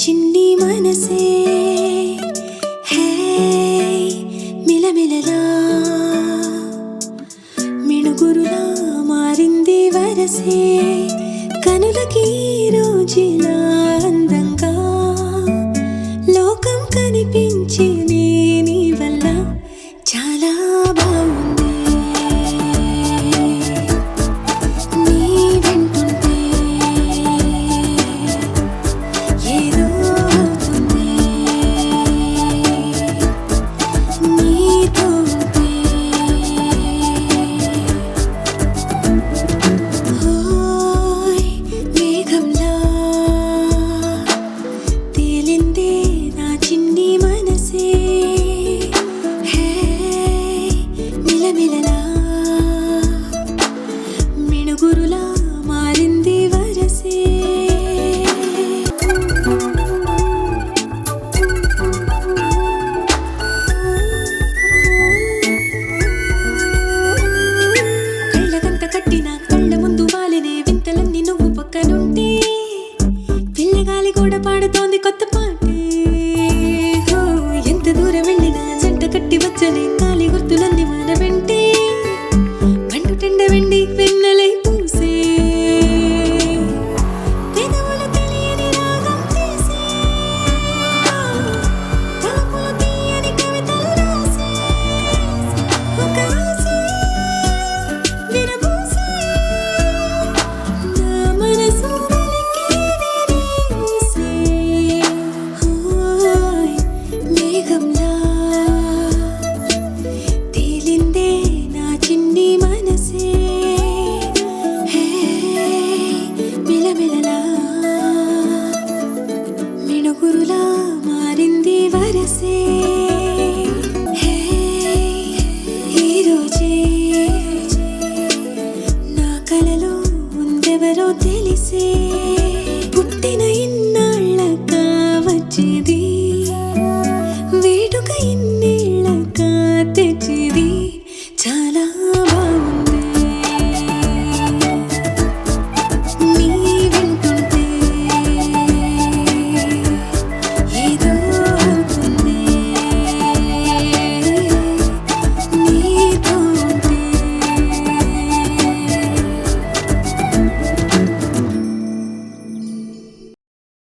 చిన్ని మనసే హే మిలమిలలా మిణుగురులా మారింది వరసే కనులకి రోజులా అందంగా లోకం కనిపించి నీ వల్ల చాలా బాగుంది నీ వెంటుంటే ఏదో అవుతుంది నీతో ఉంటే ఓయ్ మేఘంలా తేలిందే నా చిన్ని మనసే హే మిలమిలలా మిణుగురులా మారింది వరసే కళ్ళకంత కట్టిన కళ్ళ ముందు వాలినే వింతలన్నీ నువ్వు పక్కనుంటే పిల్లగాలి కూడా పాడుతోంది కొత్త పాటే ఎంత దూరం వెళ్ళినా జంట కట్టి వచ్చని